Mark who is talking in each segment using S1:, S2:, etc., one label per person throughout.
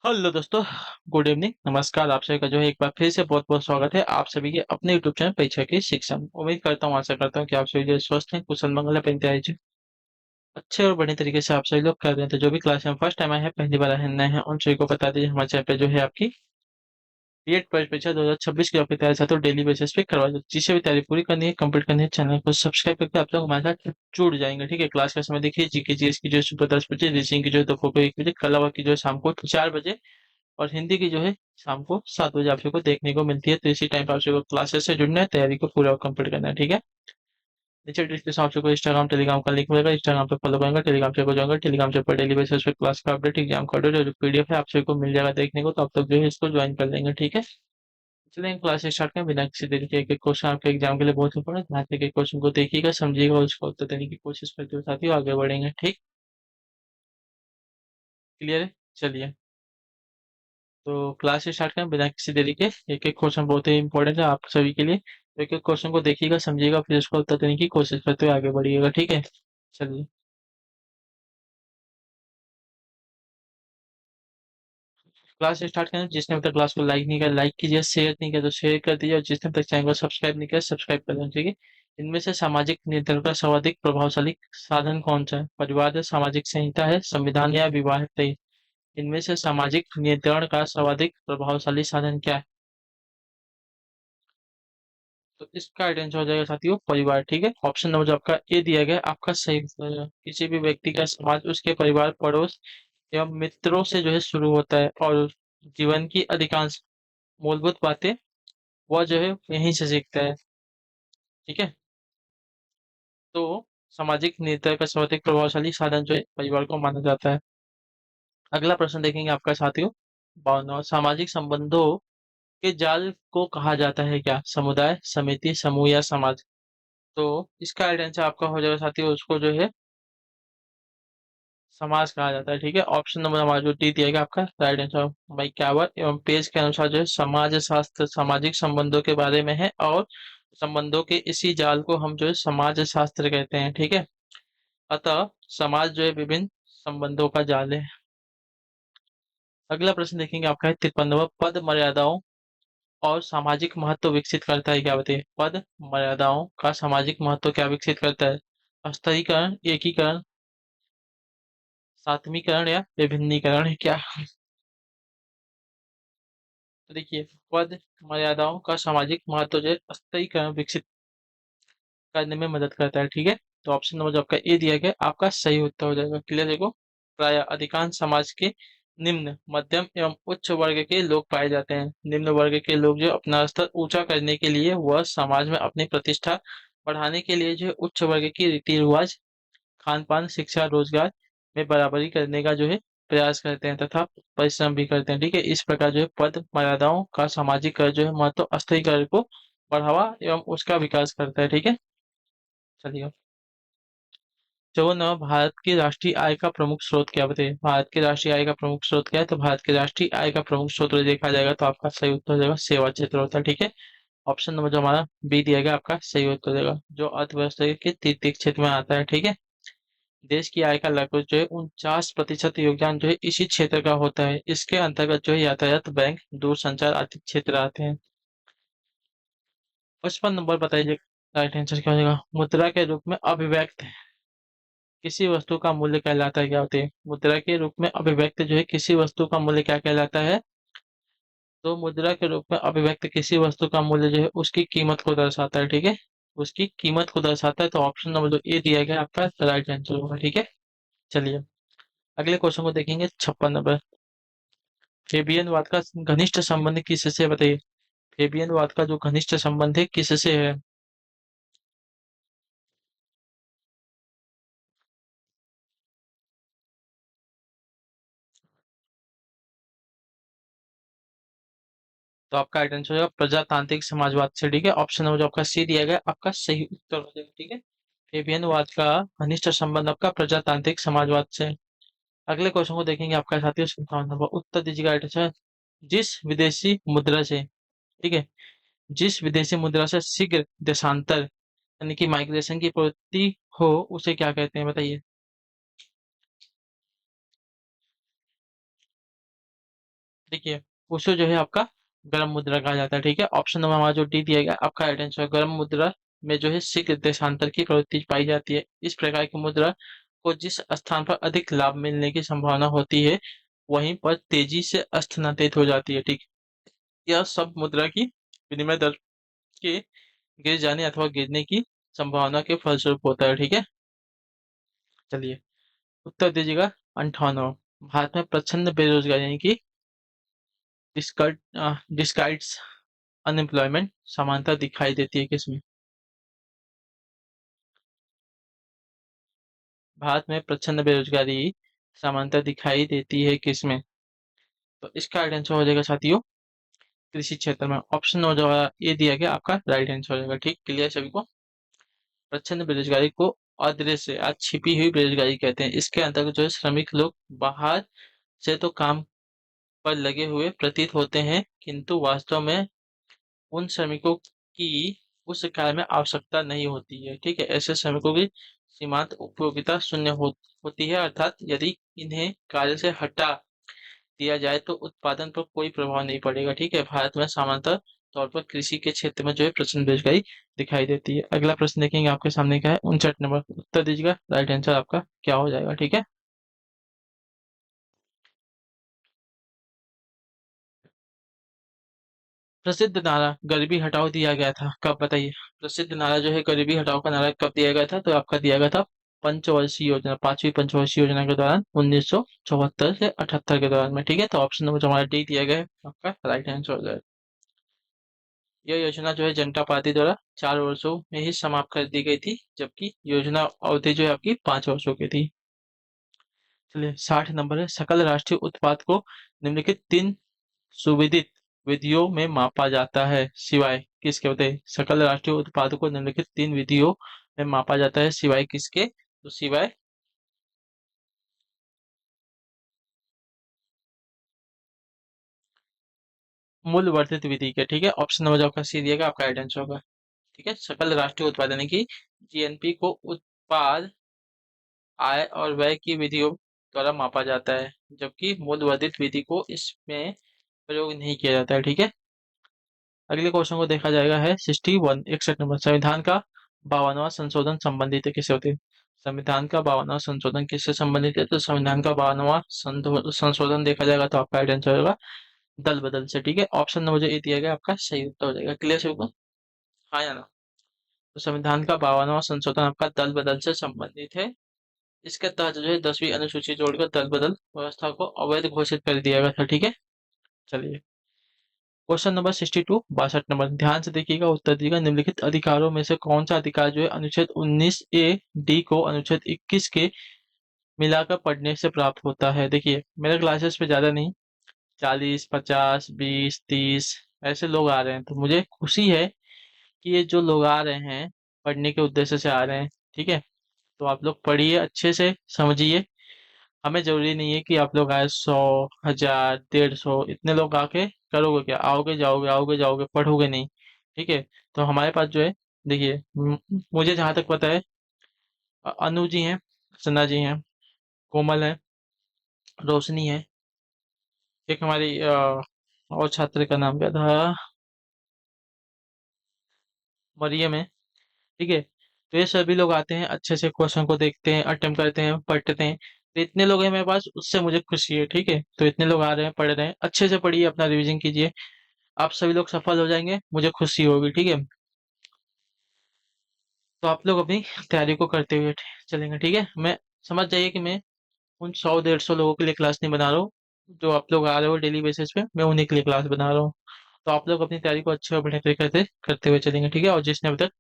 S1: Hello दोस्तों। Good evening, नमस्कार। आप सभी का जो है एक बार फिर से बहुत बहुत स्वागत है आप सभी के अपने यूट्यूब चैनल परीक्षा की शिक्षा में। उम्मीद करता हूँ, आशा करता हूँ कि आप सभी जो है स्वस्थ हैं, कुशल मंगल है, तैयारी जो अच्छे और बढ़िया तरीके से आप सभी लोग कर रहे हैं। तो जो भी क्लास में फर्स्ट टाइम आए हैं, पहली बार आए हैं, नए हैं, उन सभी को बता दीजिए हमारे चैनल पे जो है आपकी बीएड परीक्षा 2026 की आपकी तैयारी साथियों डेली बेसिस पे करवाई जाती है। जिसे भी तैयारी पूरी करनी है, कंप्लीट करनी है, चैनल को सब्सक्राइब करके आप लोग हमारे साथ जुड़ जाएंगे। ठीक है, क्लास का समय देखिए, जीके जीएस की जो है सुबह 10 बजे, रीजनिंग की जो है दोपहर को 1 बजे, कला की जो है शाम को 4 बजे, और हिंदी की जो है शाम को 7 बजे आप सबको देखने को मिलती है। तो इसी टाइम पे आप सबको क्लासेस से जुड़ना है, तैयारी को पूरा कंप्लीट करना है। ठीक है, नीचे डिस्क्रिप्शन आप सबको इंस्टाग्राम टेलीग्राम का लिंक मिलेगा, इंस्टाग्राम पे फॉलो करेंगे, टेलीग्राम पे जाऊंगा, टेलीग्राम पे डेली बेसिस पे क्लास का अपडेट, एग्जाम का अपडेट, जो पीडीएफ है आप सबको मिल जाएगा देखने को। तो आप लोग जो है इसको ज्वाइन कर लेंगे। ठीक है, चलिए क्लास स्टार्ट करें बिना किसी देरी के। एक एक क्वेश्चन आपके एग्जाम के लिए बहुत इंपॉर्टेंट, ध्यान से एक क्वेश्चन को देखिएगा, समझिएगा, उसको उत्तर देने की कोशिश करते हुए साथियों आगे बढ़ेंगे। ठीक, क्लियर है? चलिए, तो क्लास स्टार्ट करें बिना किसी देरी के। एक एक क्वेश्चन बहुत ही इंपॉर्टेंट है आप सभी के लिए, तो एक एक क्वेश्चन को देखिएगा, समझिएगा, फिर उसका उत्तर देने की कोशिश करते हुए आगे बढ़िएगा। ठीक है, चलिए क्लास स्टार्ट करें। जिसने अब तक क्लास को लाइक नहीं किया लाइक कीजिए, शेयर नहीं किया तो शेयर कर दीजिए, और जिसने अब तक चैनल को सब्सक्राइब नहीं किया सब्सक्राइब कर दें। ठीक है, इनमें से सामाजिक नियंत्रण का सर्वाधिक प्रभावशाली साधन कौन सा है? परिवार है, सामाजिक संहिता है, संविधान या विवाह तय? इनमें से सामाजिक नियंत्रण का सर्वाधिक प्रभावशाली साधन क्या है? तो इसका आंसर हो जाएगा साथियों परिवार। ठीक है, ऑप्शन नंबर जो आपका ए दिया गया है, आपका सही उत्तर है। किसी भी व्यक्ति का समाज उसके परिवार, पड़ोस एवं मित्रों से जो है शुरू होता है, और जीवन की अधिकांश मूलभूत बातें वह जो है यहीं से सीखता है। ठीक है, तो सामाजिक नियंत्रण का सर्वाधिक प्रभावशाली साधन जो है परिवार को माना जाता है। अगला प्रश्न देखेंगे आपका साथियों, 52, सामाजिक संबंधों के जाल को कहा जाता है क्या? समुदाय, समिति, समूह या समाज? तो इसका राइट आंसर आपका हो जाएगा साथियों, उसको जो है समाज कहा जाता है। ठीक है, ऑप्शन नंबर हमारा जो डी दिया गया आपका राइट आंसर। भाई क्यावर एवं पेज के अनुसार जो है समाज शास्त्र सामाजिक संबंधों के बारे में है, और संबंधों के इसी जाल को हम जो है समाज शास्त्र कहते हैं। ठीक है, अतः समाज जो है विभिन्न संबंधों का जाल है। अगला प्रश्न देखेंगे आपका है 53वां, पद मर्यादाओं और सामाजिक महत्व विकसित करता है क्या? बताइए, पद मर्यादाओं का सामाजिक महत्व क्या विकसित करता है? स्तरीकरण, एकीकरण, सातवीकरण या विभिन्नीकरण है क्या? तो देखिए, पद मर्यादाओं का सामाजिक महत्व जो है स्तरीकरण विकसित करने में मदद करता है। ठीक है, तो ऑप्शन नंबर जो आपका ए दिया गया आपका सही उत्तर हो जाएगा। क्लियर? देखो, प्राय अधिकांश समाज के निम्न, मध्यम एवं उच्च वर्ग के लोग पाए जाते हैं। निम्न वर्ग के लोग जो अपना स्तर ऊंचा करने के लिए, वह समाज में अपनी प्रतिष्ठा बढ़ाने के लिए जो है उच्च वर्ग की रीति रिवाज, खान पान, शिक्षा, रोजगार में बराबरी करने का जो है प्रयास करते हैं, तथा परिश्रम भी करते हैं। ठीक है, इस प्रकार जो है पद मर्यादाओं का सामाजिक जो है महत्व अस्थायीकरण को बढ़ावा एवं उसका विकास करता है। ठीक है, चलिए, जो न भारत की राष्ट्रीय आय का प्रमुख स्रोत क्या? बताइए, भारत की राष्ट्रीय आय का प्रमुख स्रोत क्या है? तो भारत की राष्ट्रीय आय का प्रमुख स्रोत देखा जाएगा तो आपका सही उत्तर हो जाएगा सेवा क्षेत्र होता है। ठीक है, ऑप्शन नंबर जो हमारा बी दिया गया आपका सही उत्तर हो जाएगा, जो अर्थव्यवस्था के तृतीय क्षेत्र में आता है। ठीक है, देश की आय का लगभग जो है 49% योगदान जो है इसी क्षेत्र का होता है। इसके अंतर्गत जो है यातायात, बैंक, दूरसंचार आदि क्षेत्र आते हैं। 55 नंबर बताइए, राइट आंसर क्या हो जाएगा? मुद्रा के रूप में अभिव्यक्त किसी वस्तु का मूल्य कहलाता है क्या? होते हैं मुद्रा के रूप में अभिव्यक्त जो है किसी वस्तु का मूल्य क्या कहलाता है? तो मुद्रा के रूप में अभिव्यक्त किसी वस्तु का मूल्य जो है उसकी कीमत को दर्शाता है। ठीक है, उसकी कीमत को दर्शाता है। तो ऑप्शन नंबर जो ए दिया गया आपका राइट आंसर होगा। ठीक है, चलिए अगले क्वेश्चन को देखेंगे। 56 नंबर, फेबियनवाद का घनिष्ठ संबंध किससे है? बताइए, फेबियनवाद का जो घनिष्ठ संबंध है किससे है? तो आपका राइट आंसर होगा प्रजातांत्रिक समाजवाद से। ठीक है, ऑप्शन नंबर जो आपका सी दिया गया आपका सही उत्तर हो जाएगा। ठीक है, फेबियनवाद का घनिष्ठ संबंध आपका प्रजातांत्रिक समाजवाद से। अगले क्वेश्चन को देखेंगे आपका साथियों 57 नंबर, उत्तर दीजिएगा राइट आंसर। जिस विदेशी मुद्रा से, ठीक है, जिस विदेशी मुद्रा से शीघ्र देशांतर यानी कि माइग्रेशन की प्रवृत्ति हो उसे क्या कहते हैं? बताइए। देखिए, उसे जो है आपका गर्म मुद्रा कहा जाता है, ठीक है। ऑप्शन नंबर हमारा जो डी दिया गया आपका राइट आंसर है। गर्म मुद्रा में जो है शीघ्र देशांतर की प्रवृत्ति पाई जाती है। इस प्रकार की मुद्रा को जिस स्थान पर अधिक लाभ मिलने की संभावना होती है, वहीं पर तेजी से स्थानांतरित हो जाती है, ठीक है। यह सब मुद्रा की विनिमय दर के गिर जाने अथवा गिरने की संभावना के फलस्वरूप होता है, ठीक है। चलिए, उत्तर दीजिएगा 58। भारत में प्रचंड बेरोजगारी यानी कि डिस्काइड्स अनएम्प्लॉयमेंट समानता दिखाई देती है किसमें? भारत में प्रचंड बेरोजगारी समानता दिखाई देती है किसमें? तो इसका राइट आंसर हो जाएगा साथियों, कृषि क्षेत्र में। ऑप्शन हो जाएगा ये दिया गया आपका राइट आंसर हो जाएगा, ठीक। क्लियर सभी को? प्रचंड बेरोजगारी को अदृश्य या छिपी हुई बेरोजगारी कहते हैं। इसके अंतर्गत जो है श्रमिक लोग बाहर से तो काम पर लगे हुए प्रतीत होते हैं, किंतु वास्तव में उन श्रमिकों की उस कार्य में आवश्यकता नहीं होती है, ठीक है। ऐसे श्रमिकों की सीमांत उपयोगिता शून्य होती है, अर्थात यदि इन्हें कार्य से हटा दिया जाए तो उत्पादन पर कोई प्रभाव नहीं पड़ेगा, ठीक है। भारत में सामान्यतः तौर पर कृषि के क्षेत्र में जो है प्रचंड बेरोजगारी दिखाई देती है। अगला प्रश्न देखेंगे आपके सामने क्या है, 59 नंबर। उत्तर दीजिएगा, राइट आंसर आपका क्या हो जाएगा, ठीक है। प्रसिद्ध नारा गरीबी हटाओ दिया गया था कब, बताइए। प्रसिद्ध नारा जो है गरीबी हटाओ का नारा कब दिया गया था? तो आपका दिया गया था पंचवर्षीय योजना, पांचवी पंचवर्षीय योजना के दौरान 1974 से 78 के दौरान में, ठीक है। तो ऑप्शन नंबर जो हमारा डी दिया गया है आपका राइट आंसर हो जाएगा। यह योजना जो है जनता पार्टी द्वारा 4 वर्षों में ही समाप्त कर दी गई थी, जबकि योजना अवधि जो है आपकी 5 वर्षों की थी। चलिए, 60 नंबर है। सकल राष्ट्रीय उत्पाद को निम्नलिखित तीन सुविदित विधियों में मापा जाता है, सिवाय किसके? बताइए। सकल राष्ट्रीय उत्पाद को निम्नलिखित तीन विधियों में मापा जाता है, सिवाय किसके? तो सिवाय मूल्य वर्धित विधि के, ठीक है। ऑप्शन नंबर जो आपका सी दिएगा आपका राइट आंसर होगा, ठीक है। सकल राष्ट्रीय उत्पाद यानी कि जीएनपी को उत्पाद आय और व्यय की विधियों द्वारा मापा जाता है, जबकि मूल्य वर्धित विधि को इसमें प्रयोग नहीं किया जाता है, ठीक है। अगले क्वेश्चन को देखा जाएगा है 61, 61 नंबर। संविधान का 52वां संशोधन संबंधित है किससे होते हैं? संविधान का 52वां संशोधन किससे संबंधित है? तो संविधान का 52वां संशोधन देखा जाएगा तो आपका राइट आंसर होगा दल बदल से, ठीक है। ऑप्शन नंबर जो ए दिया गया आपका सही उत्तर हो जाएगा। क्लियर सभी को? हाँ या ना? तो संविधान का 52वां संशोधन आपका दल बदल से संबंधित है। इसके तहत जो है 10वीं अनुसूची जोड़कर दल बदल व्यवस्था को अवैध घोषित कर दिया गया था, ठीक है। चलिए, क्वेश्चन नंबर 62, 62 नंबर। ध्यान से देखिएगा, उत्तर दिएगा। निम्नलिखित अधिकारों में से कौन सा अधिकार जो है अनुच्छेद 19A डी को अनुच्छेद 21 के मिलाकर पढ़ने से प्राप्त होता है? देखिए, मेरे क्लासेस पे ज्यादा नहीं, 40, 50, 20, 30 ऐसे लोग आ रहे हैं, तो मुझे खुशी है कि ये जो लोग आ रहे हैं पढ़ने के उद्देश्य से आ रहे हैं, ठीक है। तो आप लोग पढ़िए, अच्छे से समझिए। हमें जरूरी नहीं है कि आप लोग आए 100, 1000, 150 इतने लोग आके करोगे क्या? आओगे जाओगे, आओगे जाओगे, पढ़ोगे नहीं, ठीक है। तो हमारे पास जो है, देखिए, मुझे जहां तक पता है, अनु जी हैं, सना जी हैं, कोमल है, रोशनी है, एक हमारी और छात्र का नाम क्या था, मरियम है, ठीक है। तो ये सभी लोग आते हैं, अच्छे से क्वेश्चन को देखते हैं, अटेम्प्ट करते हैं, पढ़ते हैं। तो इतने लोग हैं मेरे पास, उससे मुझे खुशी है, ठीक है। तो इतने लोग आ रहे हैं, पढ़ रहे हैं, अच्छे से पढ़िए, अपना रिवीजन कीजिए। आप सभी लोग सफल हो जाएंगे, मुझे खुशी होगी, ठीक है। तो आप लोग अपनी तैयारी को करते हुए चलेंगे, ठीक है। मैं समझ जाइए कि मैं उन 100, 150 लोगों के लिए क्लास नहीं बना रहा हूँ। जो आप लोग आ रहे हो डेली बेसिस पे, मैं उन्हीं के लिए क्लास बना रहा हूँ। तो आप लोग अपनी तैयारी को अच्छे और बढ़िया तरीके से करते हुए चलेंगे, ठीक है। और जिसने अभी तक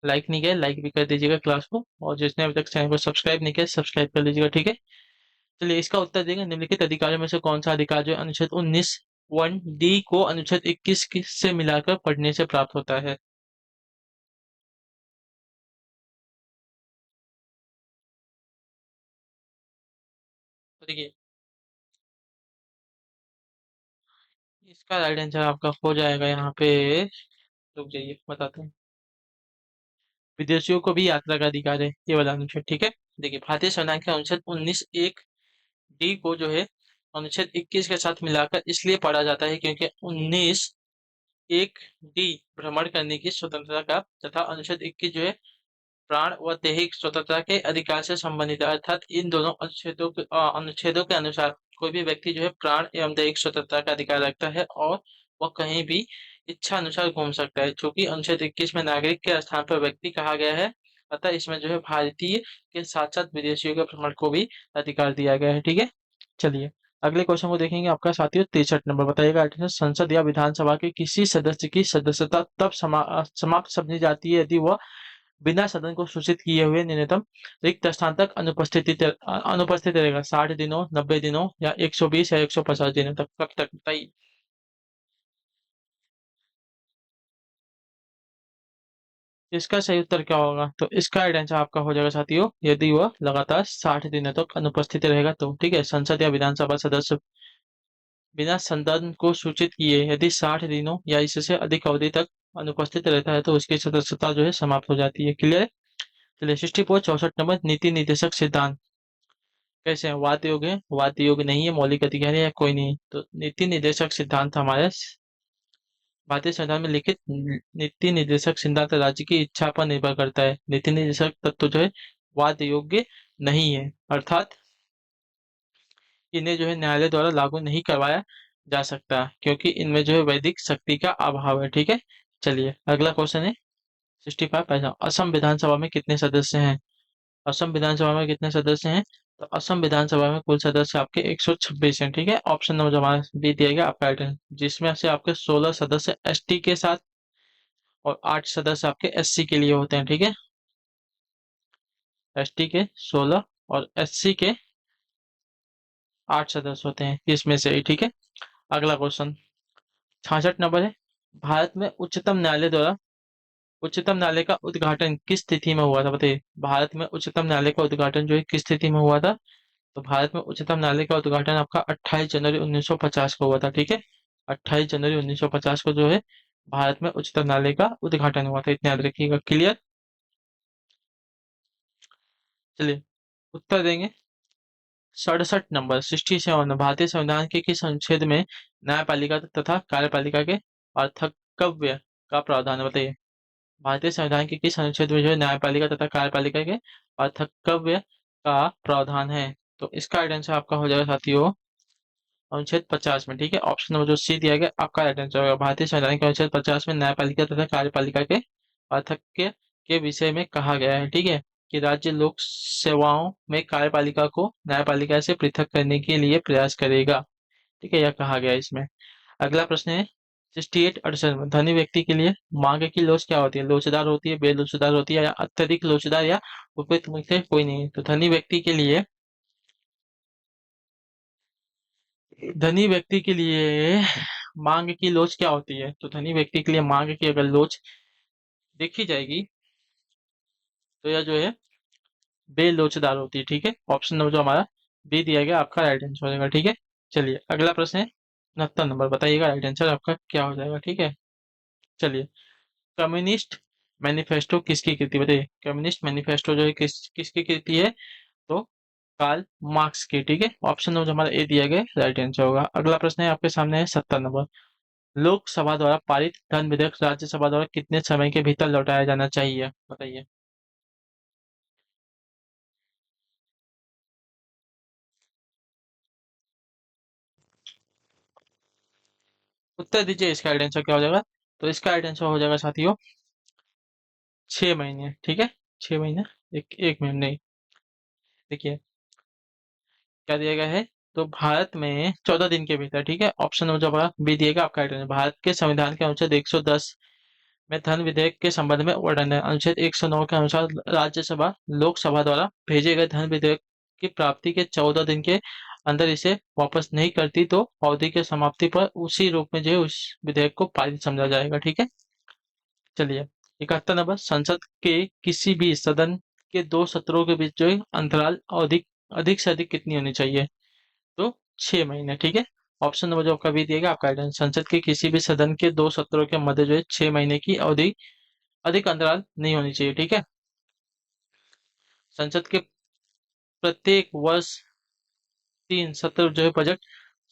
S1: लाइक नहीं किया, लाइक भी कर दीजिएगा क्लास को। और जिसने अभी तक चैनल को सब्सक्राइब नहीं किया, सब्सक्राइब कर लीजिएगा, ठीक है। चलिए, इसका उत्तर देंगे। निम्नलिखित अधिकारियों में से कौन सा अधिकार जो है अनुच्छेद 19(1)(d) को अनुच्छेद 21 से मिलाकर पढ़ने से प्राप्त होता है? तो देखिए, इसका राइट आंसर आपका हो जाएगा यहाँ पे, रुक जाइए बताते हैं। विदेशियों को भी यात्रा का अधिकार है, ये वाला अनुच्छेद, ठीक है। देखिए, भारतीय संविधान के अनुच्छेद 19(1)(d) को जो है अनुच्छेद 21 के साथ मिलाकर इसलिए पढ़ा जाता है क्योंकि 19 एक डी भ्रमण करने की स्वतंत्रता का तथा अनुच्छेद 21 जो है प्राण व दैहिक स्वतंत्रता के अधिकार से संबंधित है। अर्थात इन दोनों अनुच्छेदों के अनुसार कोई भी व्यक्ति जो है प्राण एवं दैहिक स्वतंत्रता का अधिकार रखता है और वह कहीं भी इच्छा अनुसार घूम सकता है। चूंकि अनुच्छेद 21 में नागरिक के स्थान पर व्यक्ति कहा गया है, अतः इसमें जो है भारतीय के साथ साथ विदेशियों के भ्रमण को भी अधिकार दिया गया है। ठीक है, चलिए अगले क्वेश्चन को देखेंगे आपका साथियों। 63 नंबर बताइएगा। संसद या विधानसभा के किसी सदस्य की सदस्यता तब समाप्त समझी जाती है यदि वह बिना सदन को सूचित किए हुए न्यूनतम रिक्त स्थान तक अनुपस्थित रहेगा। 60 दिनों, 90 दिनों या 120 या 150 दिनों तक। कब तक बताइए। इसका सही उत्तर क्या होगा? तो इसका राइट आंसर आपका हो जाएगा साथियों, यदि वह लगातार 60 दिनों तक अनुपस्थित रहेगा तो। ठीक है, संसद या विधानसभा सदस्य बिना सदन को सूचित किए यदि 60 दिनों या इससे अधिक अवधि तक अनुपस्थित रहता है तो उसकी सदस्यता जो है समाप्त हो जाती है। क्लियर है? चलिए 64 नंबर नीति निर्देशक सिद्धांत कैसे हैं? वाद योग है, वाद योग नहीं है, मौलिक अधिकार है या कोई नहीं? तो नीति निर्देशक सिद्धांत हमारे भारतीय संविधान में लिखित नीति निर्देशक सिद्धांत राज्य की इच्छा पर निर्भर करता है। नीति निर्देशक तत्व जो है वाद योग्य नहीं है, अर्थात इन्हें जो है न्यायालय द्वारा लागू नहीं करवाया जा सकता क्योंकि इनमें जो है वैधिक शक्ति का अभाव है। ठीक है, चलिए अगला क्वेश्चन है 65 पहला। असम विधानसभा में कितने सदस्य हैं? असम विधानसभा में कितने सदस्य हैं? तो असम विधानसभा में कुल सदस्य आपके 126 हैं। ठीक है, ऑप्शन नंबर जो हमारा बी दिया गया आपका राइट है, जिसमें से आपके 16 सदस्य एसटी के साथ और 8 सदस्य आपके एससी के लिए होते हैं। ठीक है, एसटी के 16 और एससी के 8 सदस्य होते हैं इसमें से ही। ठीक है, अगला क्वेश्चन 66 नंबर है। भारत में उच्चतम न्यायालय का उद्घाटन किस तिथि में हुआ था? बताइए, भारत में उच्चतम न्यायालय का उद्घाटन जो है किस तिथि में हुआ था? तो भारत में उच्चतम न्यायालय का उद्घाटन आपका 28 जनवरी 1950 को हुआ था। ठीक है, 28 जनवरी 1950 को जो है भारत में उच्चतम न्यायालय का उद्घाटन हुआ था। इतना याद रखिएगा। क्लियर? चलिए उत्तर देंगे। 67 नंबर 67 भारतीय संविधान के किस अनुच्छेद में न्यायपालिका तथा कार्यपालिका के पार्थक्य का प्रावधान है? बताइए, भारतीय संविधान के किस अनुच्छेद में जो है न्यायपालिका तथा कार्यपालिका के पार्थक्य का प्रावधान है? तो इसका राइट आंसर आपका हो जाएगा साथियों अनुच्छेद 50 में। ठीक है, ऑप्शन नंबर जो सी दिया गया आपका राइट आंसर होगा। भारतीय संविधान के अनुच्छेद 50 में न्यायपालिका तथा कार्यपालिका के पार्थक्य के विषय में कहा गया है। ठीक है, कि राज्य लोक सेवाओं में कार्यपालिका को न्यायपालिका से पृथक करने के लिए प्रयास करेगा। ठीक है, यह कहा गया है इसमें। अगला प्रश्न है 68 में धनी व्यक्ति के लिए मांग की लोच क्या होती है? लोचदार होती है, बेलोचदार होती है या अत्यधिक लोचदार या उपयुक्त में से कोई नहीं? तो धनी व्यक्ति के लिए मांग की लोच क्या होती है? तो धनी व्यक्ति के लिए मांग की अगर लोच देखी जाएगी तो यह जो है बेलोचदार होती है। ठीक है, ऑप्शन नंबर जो हमारा बी दिया गया आपका राइट आंसर हो जाएगा। ठीक है, चलिए अगला प्रश्न है 69 नंबर बताइएगा राइट आंसर आपका क्या हो जाएगा। ठीक है, चलिए कम्युनिस्ट मैनिफेस्टो किसकी कृति? बताइए, कम्युनिस्ट मैनिफेस्टो जो है किसकी कृति है? तो कार्ल मार्क्स की। ठीक है, ऑप्शन नंबर जो हमारा ए दिया गया राइट आंसर होगा। अगला प्रश्न है आपके सामने है 70 नंबर। लोकसभा द्वारा पारित धन विधेयक राज्यसभा द्वारा कितने समय के भीतर लौटाया जाना चाहिए? बताइए। उत्तर दीजिए, इसका राइट आंसर क्या हो जाएगा? तो इसका राइट आंसर हो जाएगा साथियों 6 महीने। ठीक है, 6 महीने, एक महीने नहीं। देखिए क्या दिया गया है, तो भारत में 14 दिन के भीतर। ठीक है, ऑप्शन नंबर जो हमारा बी दिएगा आपका राइट आंसर। भारत के संविधान के अनुच्छेद 110 में धन विधेयक के संबंध में वर्णन है। अनुच्छेद 109 के अनुसार राज्यसभा लोकसभा द्वारा भेजे गए धन विधेयक की प्राप्ति के 14 दिन के अंदर इसे वापस नहीं करती तो अवधि के समाप्ति पर उसी रूप में जो है उस विधेयक को पारित समझा जाएगा। ठीक है, चलिए 71 नंबर संसद के किसी भी सदन के दो सत्रों के बीच जो है अंतराल अधिक अधिक से अधिक कितनी होनी चाहिए? तो 6 महीने। ठीक है, ऑप्शन नंबर जो आपका बी दिएगा आपका राइट आंसर। संसद के किसी भी सदन के दो सत्रों के मध्य जो है 6 महीने की अवधि अधिक अंतराल नहीं होनी चाहिए। ठीक है, संसद के प्रत्येक वर्ष 3 सत्र जो है बजट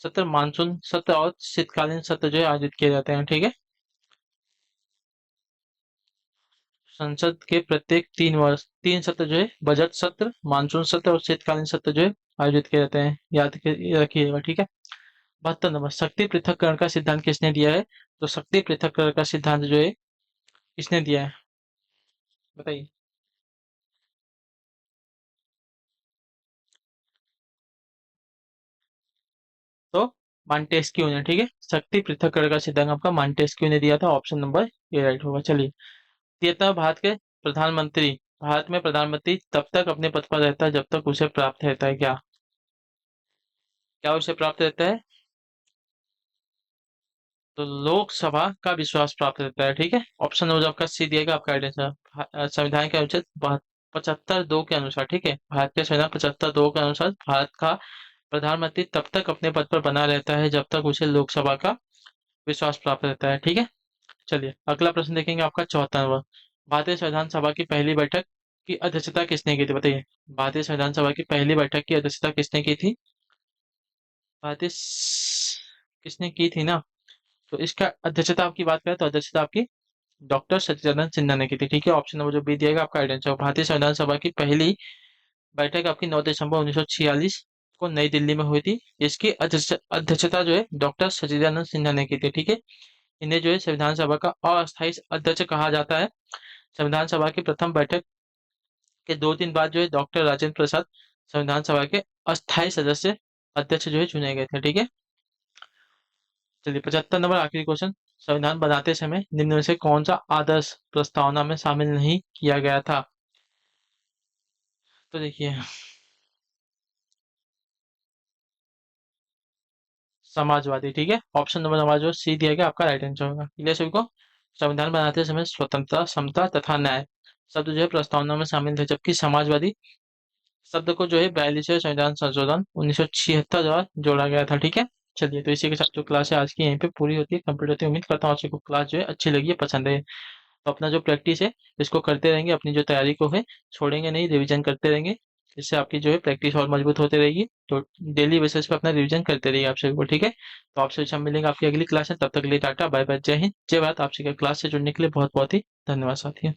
S1: सत्र मानसून सत्र और शीतकालीन सत्र जो है आयोजित किए जाते हैं, ठीक है। संसद के प्रत्येक 3 वर्ष 3 सत्र जो है बजट सत्र, मानसून सत्र और शीतकालीन सत्र जो है आयोजित किए जाते हैं, रखिएगा, ठीक है। 72 नंबर, शक्ति पृथक्करण का सिद्धांत किसने दिया है? तो शक्ति पृथक्करण का सिद्धांत जो है किसने दिया है, बताइए। तो मांटेस्क्यू ने, ठीक है। शक्ति पृथक्करण का सिद्धांत आपका मांटेस्क्यू ने दिया था, ऑप्शन नंबर ए राइट होगा। चलिए, कहता भारत के प्रधानमंत्री, भारत में प्रधानमंत्री तब तक अपने पद पर रहता है जब तक उसे प्राप्त रहता है, क्या क्या उसे प्राप्त रहता है? तो लोकसभा का विश्वास प्राप्त रहता है, ठीक है। ऑप्शन नंबर आपका सी दिएगा आपका गाइडेंस है। संविधान के अनुच्छेद 75(2) के अनुसार, ठीक है, भारत के संविधान 75(2) के अनुसार भारत का प्रधानमंत्री तब तक अपने पद पर बना रहता है जब तक उसे लोकसभा का विश्वास प्राप्त रहता है, ठीक है। चलिए, अगला प्रश्न देखेंगे आपका 74वां। भारतीय संविधान सभा की पहली बैठक की अध्यक्षता किसने की थी, बताइए। भारतीय संविधान सभा की पहली बैठक की अध्यक्षता किसने की थी? किसने की थी ना? तो इसका अध्यक्षता आपकी बात करें तो अध्यक्षता आपकी डॉक्टर सच्चिदानंद सिन्हा ने की थी, ठीक है। ऑप्शन नंबर जो बी दिएगा आपका गाइडेंस है। भारतीय संविधान सभा की पहली बैठक आपकी 9 दिसंबर 1946 को नई दिल्ली में हुई थी। इसकी अध्यक्षता जो है डॉक्टर सच्चिदानंद सिन्हा ने की थी, ठीक है। इन्हें जो है संविधान सभा का अस्थायी अध्यक्ष कहा जाता है। संविधान सभा की प्रथम बैठक के 2 दिन बाद जो है डॉक्टर राजेंद्र प्रसाद संविधान सभा के अस्थायी सदस्य अध्यक्ष जो है चुने गए थे, ठीक है। चलिए, 75 नंबर आखिरी क्वेश्चन। संविधान बनाते समय निम्न में से कौन सा आदर्श प्रस्तावना में शामिल नहीं किया गया था? तो देखिए, समाजवादी, ठीक है। ऑप्शन नंबर हमारा जो सी दिया गया आपका राइट आंसर होगा। क्लियर सभी को? संविधान बनाते समय स्वतंत्रता, समता तथा न्याय शब्द जो है प्रस्तावना में शामिल थे, जबकि समाजवादी शब्द को जो है 42वें संविधान संशोधन 1976 द्वारा जोड़ा गया था, ठीक है। चलिए, तो इसी के साथ जो क्लास है आज की यहीं पे पूरी होती है, कंप्लीट होती है। उम्मीद करता हूँ आपको क्लास जो है अच्छी लगी है, पसंद है। तो अपना जो प्रैक्टिस है इसको करते रहेंगे, अपनी जो तैयारी को है छोड़ेंगे नहीं, रिवीजन करते रहेंगे। इससे आपकी जो है प्रैक्टिस और मजबूत होती रहेगी। तो डेली बेसिस पे अपना रिवीजन करते रहिए आप सभी को, ठीक है। तो आपसे हम मिलेंगे आपकी अगली क्लास में, तब तक के लिए टाटा बाय बाय, जय हिंद जय भारत। आपसे क्लास से जुड़ने के लिए बहुत बहुत ही धन्यवाद साथियों।